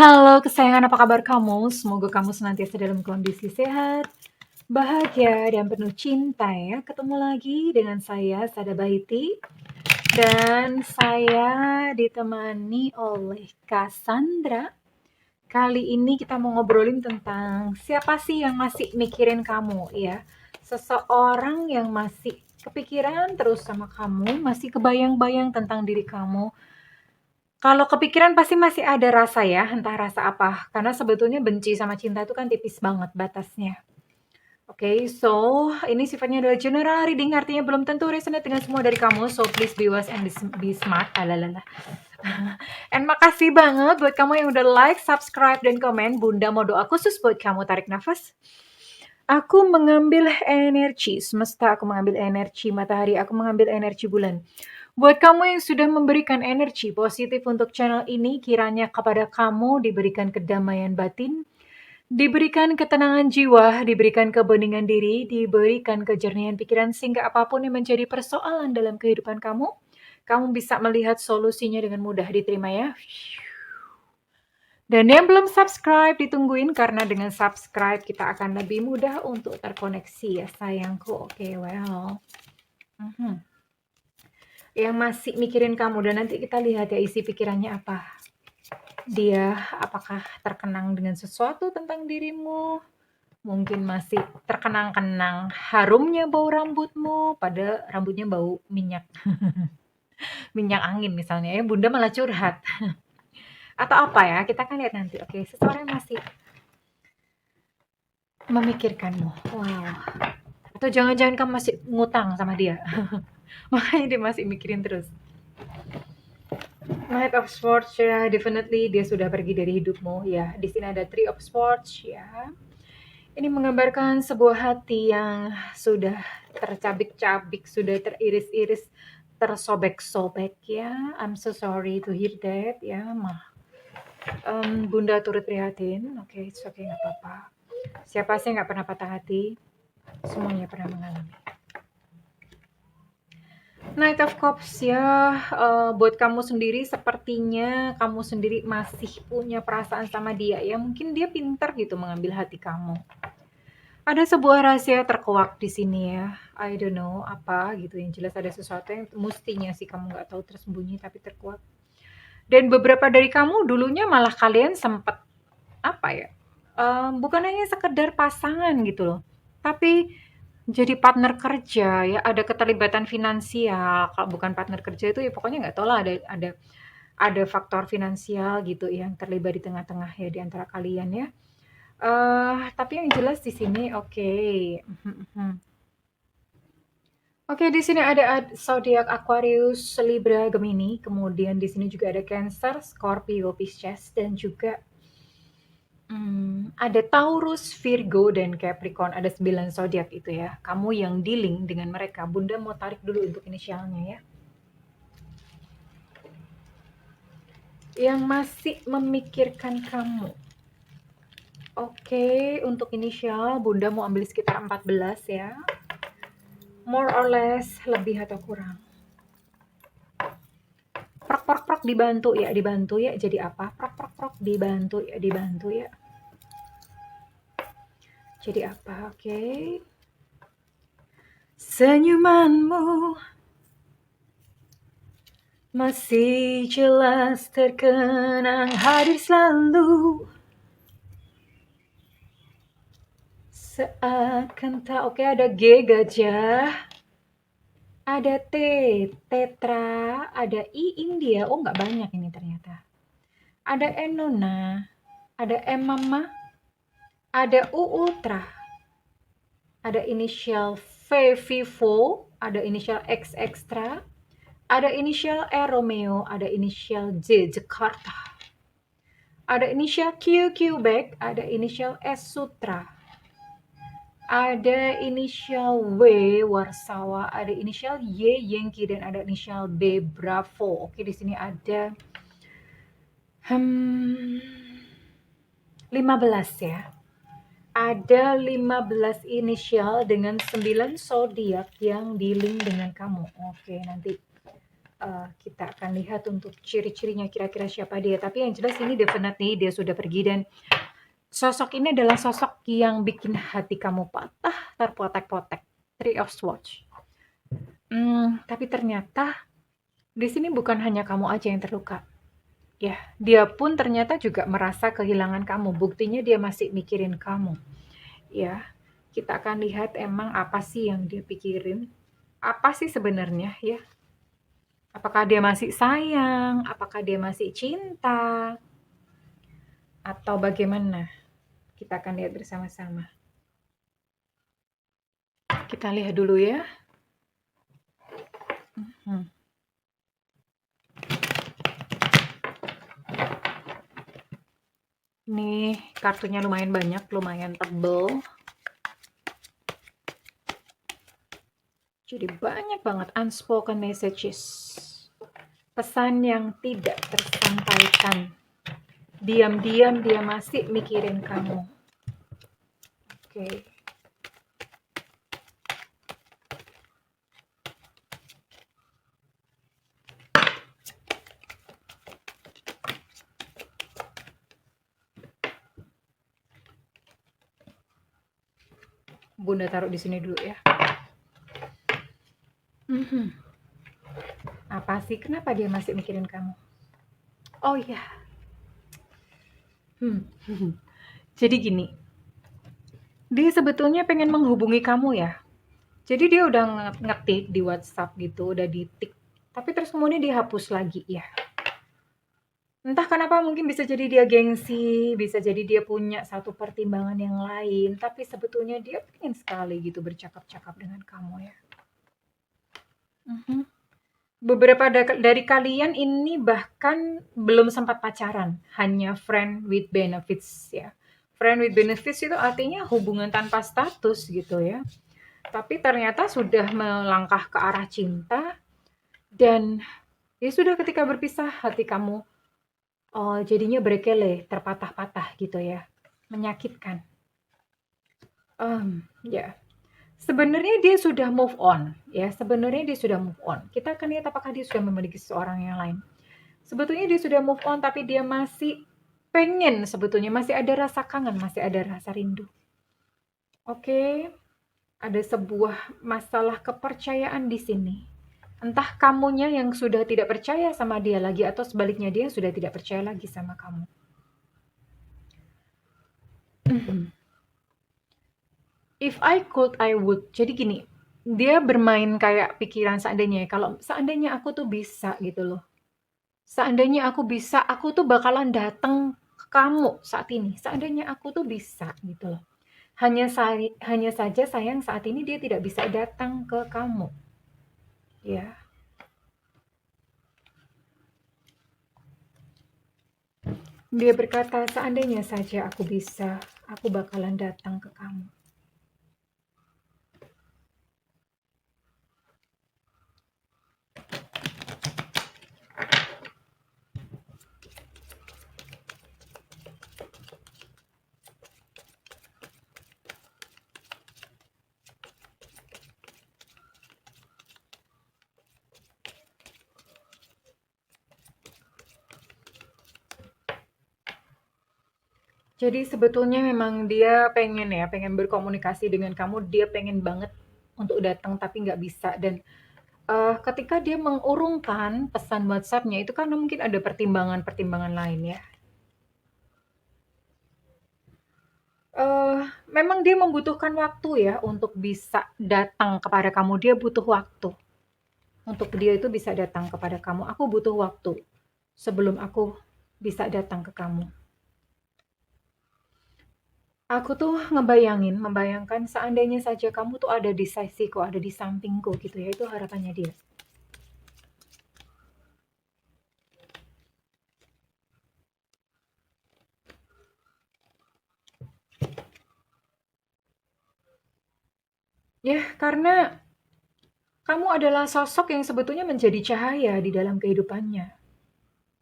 Halo kesayangan, apa kabar kamu? Semoga kamu senantiasa dalam kondisi sehat, bahagia, dan penuh cinta ya. Ketemu lagi dengan saya, Sada Bahiti. Dan saya ditemani oleh Cassandra. Kali ini kita mau ngobrolin tentang siapa sih yang masih mikirin kamu ya. Seseorang yang masih kepikiran terus sama kamu, masih kebayang-bayang tentang diri kamu. Kalau kepikiran pasti masih ada rasa ya, entah rasa apa. Karena sebetulnya benci sama cinta itu kan tipis banget batasnya. Oke, so ini sifatnya adalah general reading, artinya belum tentu resonate dengan semua dari kamu. So please be wise and be smart. Alalala. And makasih banget buat kamu yang udah like, subscribe, dan komen. Bunda mau doa khusus buat kamu. Tarik nafas. Aku mengambil energi semesta, aku mengambil energi matahari, aku mengambil energi bulan. Buat kamu yang sudah memberikan energi positif untuk channel ini, kiranya kepada kamu diberikan kedamaian batin, diberikan ketenangan jiwa, diberikan kebeningan diri, diberikan kejernihan pikiran, sehingga apapun yang menjadi persoalan dalam kehidupan kamu, kamu bisa melihat solusinya dengan mudah. Diterima ya. Dan yang belum subscribe, ditungguin, karena dengan subscribe kita akan lebih mudah untuk terkoneksi ya sayangku. Oke, well. Yang masih mikirin kamu, dan nanti kita lihat ya isi pikirannya apa. Dia apakah terkenang dengan sesuatu tentang dirimu? Mungkin masih terkenang-kenang harumnya bau rambutmu, pada rambutnya bau minyak. Minyak angin misalnya ya, Bunda malah curhat. Atau apa ya, kita kan lihat nanti. Oke, seseorang yang masih memikirkanmu. Wow. Atau jangan-jangan kamu masih ngutang sama dia. Makanya dia masih mikirin terus. Knight of Swords ya, definitely dia sudah pergi dari hidupmu ya. Di sini ada Three of Swords ya. Ini menggambarkan sebuah hati yang sudah tercabik-cabik, sudah teriris-iris, tersobek-sobek ya. I'm so sorry to hear that ya, Bunda turut prihatin. Oke, it's okay, nggak apa-apa. Siapa sih nggak pernah patah hati? Semuanya pernah mengalami. Knight of Cups ya, buat kamu sendiri sepertinya kamu sendiri masih punya perasaan sama dia ya. Mungkin dia pintar gitu mengambil hati kamu. Ada sebuah rahasia terkuak di sini ya. I don't know apa gitu. Yang jelas ada sesuatu yang mestinya sih kamu nggak tahu tersembunyi tapi terkuak. Dan beberapa dari kamu dulunya malah kalian sempat apa ya? Bukan hanya sekedar pasangan gitu loh, tapi jadi partner kerja ya, ada keterlibatan finansial. Kalau bukan partner kerja itu ya pokoknya nggak tahu lah, ada faktor finansial gitu yang terlibat di tengah-tengah ya di antara kalian ya. Tapi yang jelas di sini oke. Oke, di sini ada zodiak Aquarius, Libra, Gemini, kemudian di sini juga ada Cancer, Scorpio, Pisces, dan juga ada Taurus, Virgo, dan Capricorn. Ada 9 zodiak itu ya. Kamu yang dealing dengan mereka. Bunda mau tarik dulu untuk inisialnya ya. Yang masih memikirkan kamu. Oke, untuk inisial Bunda mau ambil sekitar 14 ya. More or less, lebih atau kurang. Prok dibantu ya, jadi apa? Prok dibantu ya. Jadi apa? Oke. Senyumanmu masih jelas terkenang, hadir selalu seakan tak. Oke, ada G, gajah, ada T, tetra, ada I, India. Oh, nggak banyak ini ternyata. Ada N, nona, ada M, mama, ada U, ultra, ada inisial V, Vivo, ada inisial X, extra, ada inisial E, Romeo, ada inisial J, Jakarta, ada inisial Q, Quebec, ada inisial S, Sutra, ada inisial W, Warsawa, ada inisial Y, Yankee, dan ada inisial B, Bravo. Oke, di sini ada 15 ya. Ada 15 inisial dengan 9 zodiak yang dealing dengan kamu. Oke, nanti kita akan lihat untuk ciri-cirinya kira-kira siapa dia. Tapi yang jelas ini definitely dia sudah pergi dan sosok ini adalah sosok yang bikin hati kamu patah, terpotek-potek. Three of Swords. Tapi ternyata di sini bukan hanya kamu aja yang terluka. Ya, dia pun ternyata juga merasa kehilangan kamu. Buktinya dia masih mikirin kamu. Ya, kita akan lihat emang apa sih yang dia pikirin. Apa sih sebenarnya ya? Apakah dia masih sayang? Apakah dia masih cinta? Atau bagaimana? Kita akan lihat bersama-sama. Kita lihat dulu ya. Ini kartunya lumayan banyak, lumayan tebel. Jadi banyak banget unspoken messages. Pesan yang tidak tersampaikan. Diam-diam dia masih mikirin kamu. Oke. Bunda taruh di sini dulu ya. Apa sih? Kenapa dia masih mikirin kamu? Oh iya. Jadi gini. Dia sebetulnya pengen menghubungi kamu ya. Jadi dia udah ngetik di WhatsApp gitu, udah ditik. Tapi terus kemudian dihapus lagi ya. Entah kenapa mungkin bisa jadi dia gengsi, bisa jadi dia punya satu pertimbangan yang lain, tapi sebetulnya dia pengen sekali gitu bercakap-cakap dengan kamu ya. Beberapa dari kalian ini bahkan belum sempat pacaran, hanya friend with benefits ya. Friend with benefits itu artinya hubungan tanpa status gitu ya. Tapi ternyata sudah melangkah ke arah cinta dan ya sudah ketika berpisah hati kamu jadinya berkele, terpatah-patah gitu ya, menyakitkan. Ya, sebenarnya dia sudah move on, ya. Sebenarnya dia sudah move on. Kita akan lihat apakah dia sudah memiliki seorang yang lain. Sebetulnya dia sudah move on, tapi dia masih pengen sebetulnya, masih ada rasa kangen, masih ada rasa rindu. Oke, ada sebuah masalah kepercayaan di sini. Entah kamunya yang sudah tidak percaya sama dia lagi atau sebaliknya dia sudah tidak percaya lagi sama kamu. If I could, I would. Jadi gini, dia bermain kayak pikiran seandainya. Kalau seandainya aku tuh bisa gitu loh. Seandainya aku bisa, aku tuh bakalan datang ke kamu saat ini. Seandainya aku tuh bisa gitu loh. Hanya saja sayang saat ini dia tidak bisa datang ke kamu. Ya. Dia berkata, seandainya saja aku bisa, aku bakalan datang ke kamu. Jadi sebetulnya memang dia pengen berkomunikasi dengan kamu, dia pengen banget untuk datang tapi nggak bisa dan ketika dia mengurungkan pesan WhatsApp-nya itu karena mungkin ada pertimbangan-pertimbangan lain ya. Memang dia membutuhkan waktu ya untuk bisa datang kepada kamu, dia butuh waktu. Untuk dia itu bisa datang kepada kamu, aku butuh waktu sebelum aku bisa datang ke kamu. Aku tuh membayangkan seandainya saja kamu tuh ada di sisiku, ada di sampingku gitu ya, itu harapannya dia. Ya, karena kamu adalah sosok yang sebetulnya menjadi cahaya di dalam kehidupannya.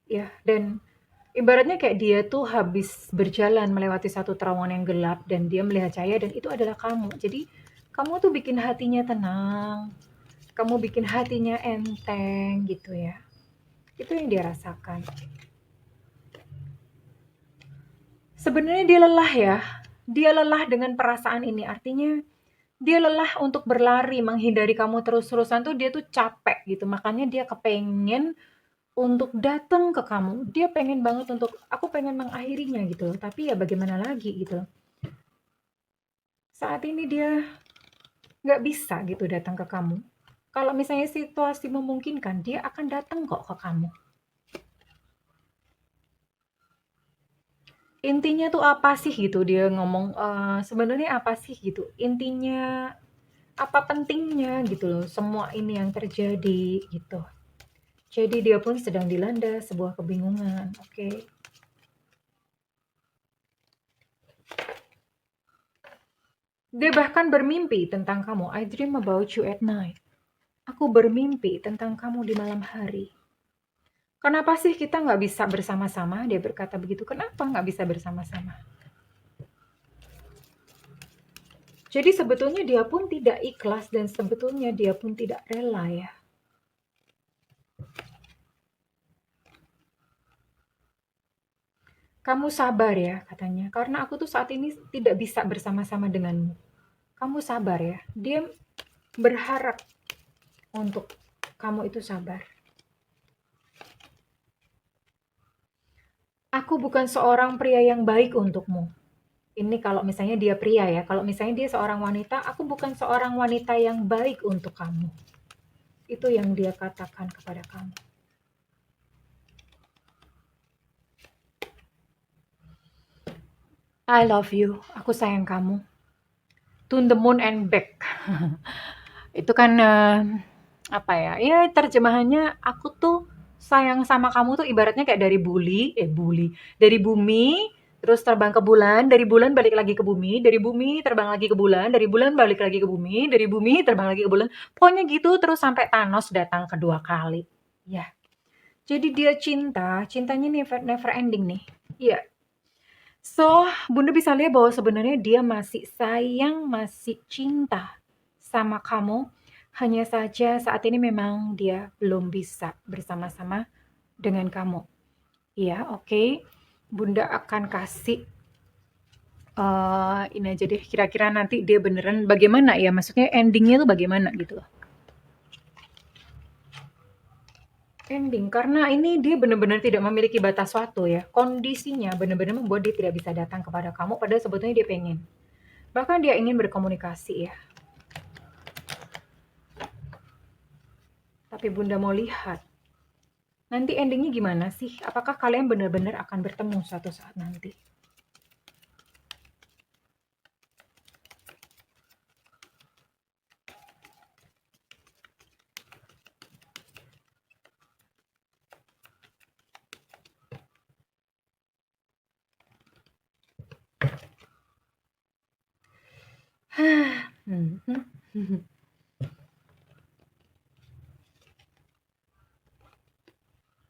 Ya, dan ibaratnya kayak dia tuh habis berjalan melewati satu terowongan yang gelap dan dia melihat cahaya dan itu adalah kamu. Jadi kamu tuh bikin hatinya tenang. kamu bikin hatinya enteng gitu ya. Itu yang dia rasakan. Sebenarnya dia lelah ya. Dia lelah dengan perasaan ini. Artinya dia lelah untuk berlari menghindari kamu terus-terusan tuh dia tuh capek gitu. Makanya dia kepengen untuk datang ke kamu. Dia pengen banget untuk aku pengen mengakhirinya gitu. Tapi ya bagaimana lagi gitu. Saat ini dia nggak bisa gitu datang ke kamu. Kalau misalnya situasi memungkinkan, dia akan datang kok ke kamu. Intinya tuh apa sih gitu dia ngomong, sebenarnya apa sih gitu, intinya, apa pentingnya gitu loh semua ini yang terjadi gitu. Jadi dia pun sedang dilanda sebuah kebingungan, oke. Dia bahkan bermimpi tentang kamu, "I dream about you at night." Aku bermimpi tentang kamu di malam hari. Kenapa sih kita nggak bisa bersama-sama? Dia berkata begitu. Kenapa nggak bisa bersama-sama? Jadi sebetulnya dia pun tidak ikhlas dan sebetulnya dia pun tidak rela ya. Kamu sabar ya katanya, karena aku tuh saat ini tidak bisa bersama-sama denganmu. Kamu sabar ya. Dia berharap untuk kamu itu sabar. Aku bukan seorang pria yang baik untukmu. Ini kalau misalnya dia pria ya, kalau misalnya dia seorang wanita, aku bukan seorang wanita yang baik untuk kamu. Itu yang dia katakan kepada kamu. I love you, aku sayang kamu. To the moon and back. Itu kan apa ya? Ya terjemahannya aku tuh sayang sama kamu tuh ibaratnya kayak dari bumi terus terbang ke bulan, dari bulan balik lagi ke bumi, dari bumi terbang lagi ke bulan, dari bulan balik lagi ke bumi, dari bumi terbang lagi ke bulan. Pokoknya gitu terus sampai Thanos datang kedua kali. Ya. Jadi dia cintanya never never ending nih. Iya. So, Bunda bisa lihat bahwa sebenarnya dia masih sayang, masih cinta sama kamu. Hanya saja saat ini memang dia belum bisa bersama-sama dengan kamu. Iya, oke. Bunda akan kasih ini aja deh. Kira-kira nanti dia beneran bagaimana ya? Maksudnya endingnya tuh bagaimana gitu loh. Ending, karena ini dia benar-benar tidak memiliki batas waktu ya. Kondisinya benar-benar membuat dia tidak bisa datang kepada kamu, padahal sebetulnya dia pengen. Bahkan dia ingin berkomunikasi ya. Tapi Bunda mau lihat, nanti endingnya gimana sih? Apakah kalian benar-benar akan bertemu suatu saat nanti?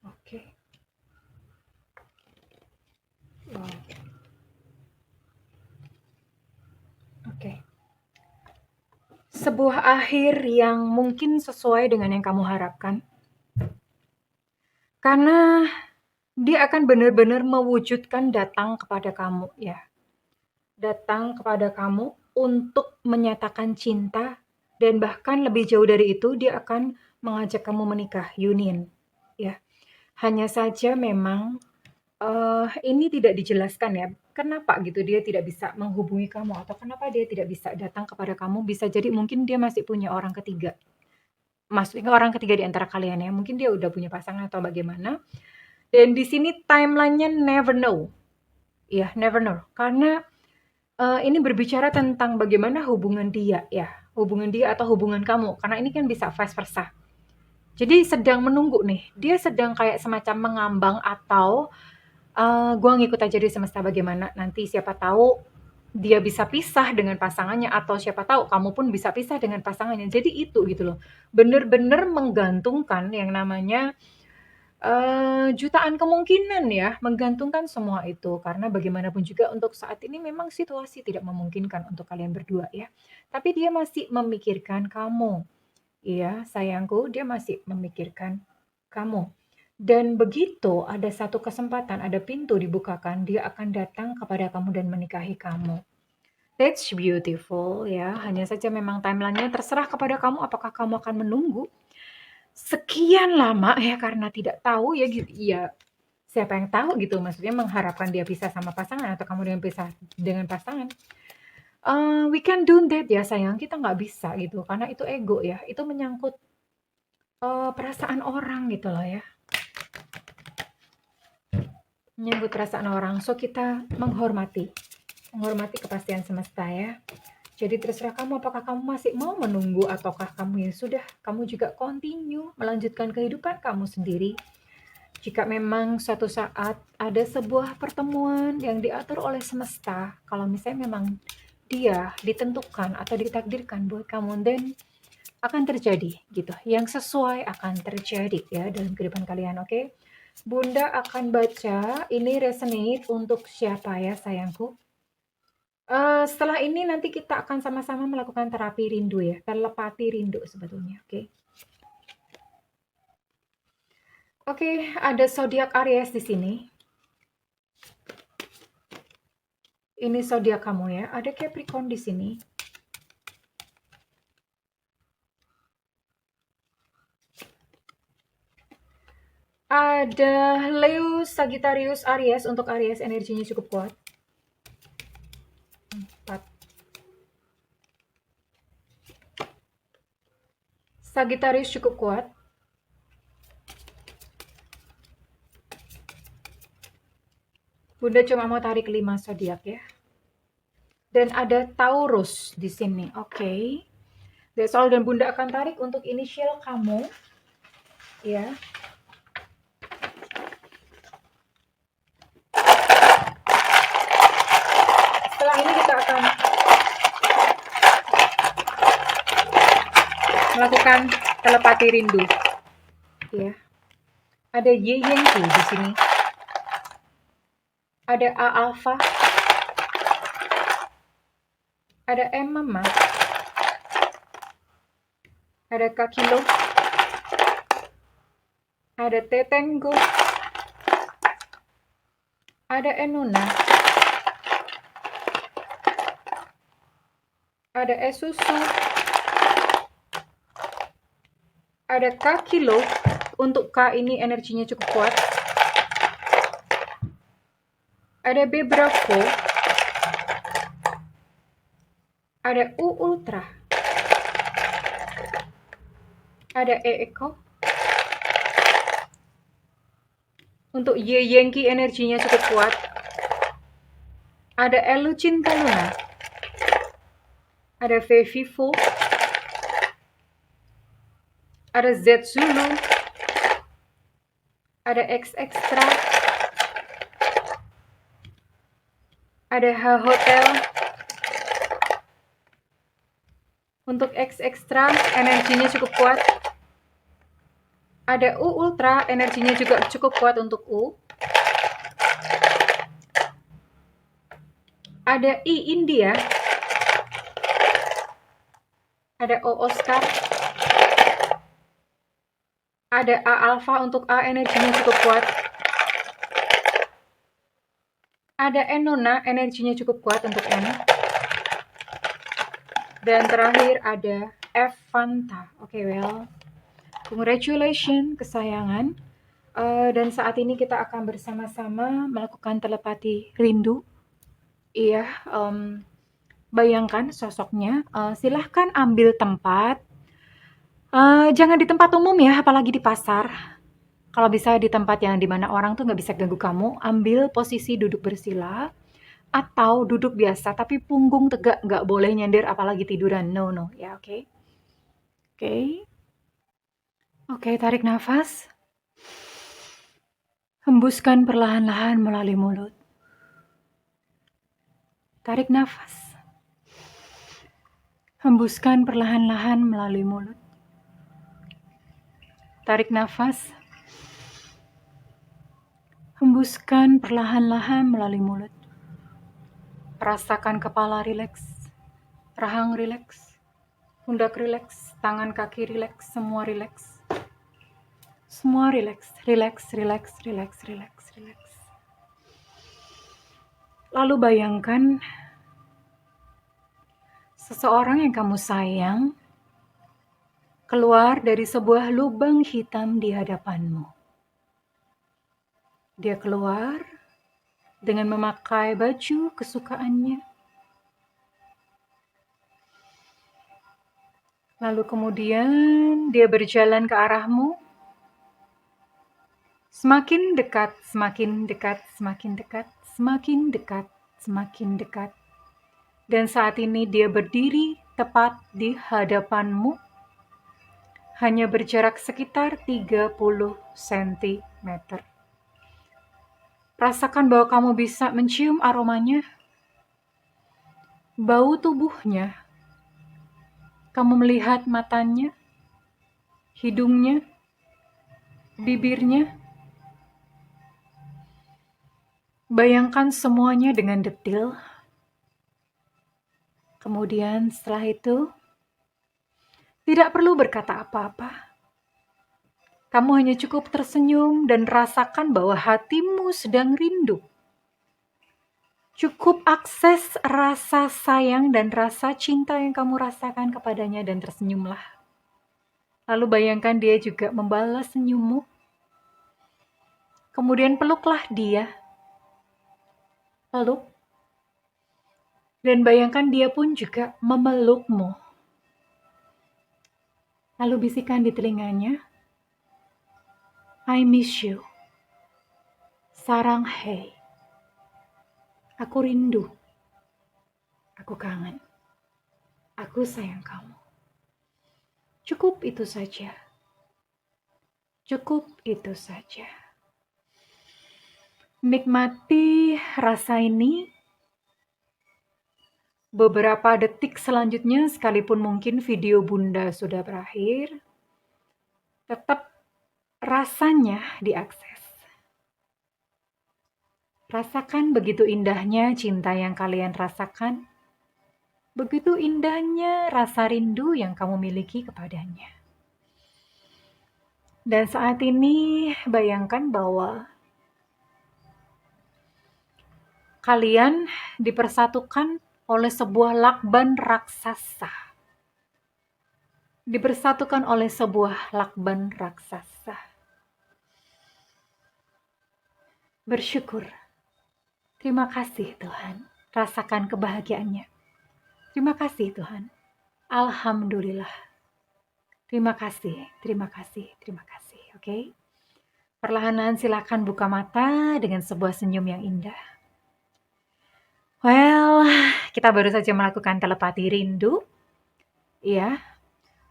Oke. Wow. Oke. Sebuah akhir yang mungkin sesuai dengan yang kamu harapkan. Karena dia akan benar-benar mewujudkan datang kepada kamu ya. Datang kepada kamu untuk menyatakan cinta dan bahkan lebih jauh dari itu dia akan mengajak kamu menikah, union ya. Hanya saja memang ini tidak dijelaskan ya, kenapa gitu dia tidak bisa menghubungi kamu atau kenapa dia tidak bisa datang kepada kamu, bisa jadi mungkin dia masih punya orang ketiga. Maksudnya orang ketiga di antara kalian ya, mungkin dia udah punya pasangan atau bagaimana. Dan di sini timeline-nya never know. Ya, never know. Karena ini berbicara tentang bagaimana hubungan dia ya, hubungan dia atau hubungan kamu, karena ini kan bisa vice versa. Jadi sedang menunggu nih, dia sedang kayak semacam mengambang atau gua ngikut aja di semesta bagaimana nanti siapa tahu dia bisa pisah dengan pasangannya atau siapa tahu kamu pun bisa pisah dengan pasangannya. Jadi itu gitu loh. Bener-bener menggantungkan yang namanya jutaan kemungkinan ya, menggantungkan semua itu. Karena bagaimanapun juga untuk saat ini memang situasi tidak memungkinkan untuk kalian berdua ya. Tapi dia masih memikirkan kamu. Iya, sayangku, dia masih memikirkan kamu. Dan begitu ada satu kesempatan, ada pintu dibukakan, dia akan datang kepada kamu dan menikahi kamu. That's beautiful ya. Hanya saja memang timeline-nya terserah kepada kamu apakah kamu akan menunggu sekian lama ya karena tidak tahu ya gitu. Ya, siapa yang tahu gitu, maksudnya mengharapkan dia pisah sama pasangan atau kamu dengan pisah dengan pasangan. We can do that ya sayang, kita nggak bisa gitu karena itu ego ya, itu menyangkut perasaan orang gitu loh ya, menyangkut perasaan orang. So kita menghormati kepastian semesta ya. Jadi terserah kamu apakah kamu masih mau menunggu ataukah kamu ya sudah, kamu juga continue melanjutkan kehidupan kamu sendiri. Jika memang suatu saat ada sebuah pertemuan yang diatur oleh semesta, kalau misalnya memang dia ditentukan atau ditakdirkan buat kamu, then akan terjadi gitu. Yang sesuai akan terjadi ya dalam kehidupan kalian, oke? Bunda akan baca, ini resonate untuk siapa ya sayangku? Setelah ini nanti kita akan sama-sama melakukan terapi rindu ya, telepati rindu sebetulnya, oke? Oke, ada zodiak Aries di sini. Ini zodiak kamu ya. Ada Capricorn di sini. Ada Leo, Sagittarius, Aries. Untuk Aries energinya cukup kuat. 4. Sagittarius cukup kuat. Bunda cuma mau tarik 5 zodiak ya. Dan ada Taurus di sini. Oke. That's all. Dan Bunda akan tarik untuk inisial kamu. Ya. Setelah ini kita akan melakukan telepati rindu. Ya. Ada Y Yenki di sini. Ada A Alpha. Ada M Mama. Ada K Kilo. Ada T Tenggo. Ada Enuna. Ada Esusu. Ada K Kilo. Untuk K ini energinya cukup kuat. Ada B Bravo. Ada U Ultra. Ada E Eko. Untuk Y Yankee energinya cukup kuat. Ada L Cinta Luna. Ada V Vivo. Ada Z Zulu. Ada X Extra. Ada H Hotel. Untuk X Extra energinya cukup kuat. Ada U Ultra, energinya juga cukup kuat untuk U. Ada I India. Ada O Oscar. Ada A Alpha, untuk A energinya cukup kuat. Ada Enona, energinya cukup kuat untuk N. Dan terakhir ada F Fanta. Oke, well. Congratulations, kesayangan. Dan saat ini kita akan bersama-sama melakukan telepati rindu. Iya, bayangkan sosoknya. Silahkan ambil tempat. Jangan di tempat umum ya, apalagi di pasar. Kalau bisa di tempat yang dimana orang tuh nggak bisa ganggu kamu, ambil posisi duduk bersila. Atau duduk biasa, tapi punggung tegak, nggak boleh nyender apalagi tiduran. No, no. Ya, oke. Oke. Oke, tarik nafas. Hembuskan perlahan-lahan melalui mulut. Tarik nafas. Hembuskan perlahan-lahan melalui mulut. Tarik nafas. Hembuskan perlahan-lahan melalui mulut. Rasakan kepala rileks, rahang rileks, Pundak rileks, tangan kaki rileks, semua rileks. Semua rileks, rileks, rileks, rileks, rileks, rileks. Lalu bayangkan seseorang yang kamu sayang keluar dari sebuah lubang hitam di hadapanmu. Dia keluar dengan memakai baju kesukaannya. Lalu kemudian dia berjalan ke arahmu. Semakin dekat, semakin dekat, semakin dekat, semakin dekat, semakin dekat. Dan saat ini dia berdiri tepat di hadapanmu, hanya berjarak sekitar 30 cm. Rasakan bahwa kamu bisa mencium aromanya, bau tubuhnya. Kamu melihat matanya, hidungnya, bibirnya. Bayangkan semuanya dengan detail. Kemudian setelah itu, tidak perlu berkata apa-apa. Kamu hanya cukup tersenyum dan rasakan bahwa hatimu sedang rindu. Cukup akses rasa sayang dan rasa cinta yang kamu rasakan kepadanya dan tersenyumlah. Lalu bayangkan dia juga membalas senyummu. Kemudian peluklah dia. Peluk. Dan bayangkan dia pun juga memelukmu. Lalu bisikan di telinganya, I miss you. Sarang hei. Aku rindu. Aku kangen. Aku sayang kamu. Cukup itu saja. Cukup itu saja. Nikmati rasa ini. Beberapa detik selanjutnya, sekalipun mungkin video Bunda sudah berakhir, tetap rasanya diakses. Rasakan begitu indahnya cinta yang kalian rasakan. Begitu indahnya rasa rindu yang kamu miliki kepadanya. Dan saat ini bayangkan bahwa kalian dipersatukan oleh sebuah lakban raksasa. Dipersatukan oleh sebuah lakban raksasa. Bersyukur. Terima kasih Tuhan. Rasakan kebahagiaannya. Terima kasih Tuhan. Alhamdulillah. Terima kasih, terima kasih, terima kasih. Oke? Perlahan-lahan silakan buka mata dengan sebuah senyum yang indah. Well, kita baru saja melakukan telepati rindu. Ya,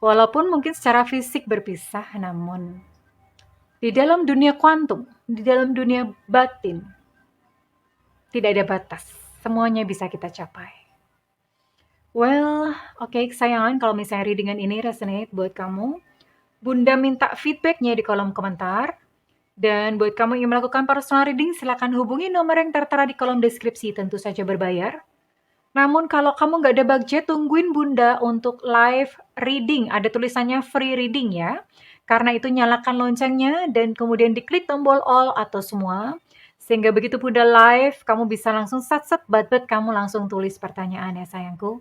walaupun mungkin secara fisik berpisah, namun di dalam dunia kuantum, di dalam dunia batin, tidak ada batas. Semuanya bisa kita capai. Well, oke, kesayangan, kalau misalnya readingan ini resonate buat kamu, Bunda minta feedbacknya di kolom komentar. Dan buat kamu yang melakukan personal reading, silakan hubungi nomor yang tertera di kolom deskripsi, tentu saja berbayar. Namun kalau kamu nggak ada budget, tungguin Bunda untuk live reading. Ada tulisannya free reading ya. Karena itu nyalakan loncengnya dan kemudian diklik tombol all atau semua. Sehingga begitu Bunda live, kamu bisa langsung sat-sat bat-bat, kamu langsung tulis pertanyaan ya sayangku.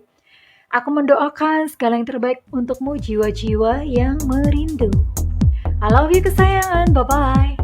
Aku mendoakan segala yang terbaik untukmu jiwa-jiwa yang merindu. I love you kesayangan, bye-bye.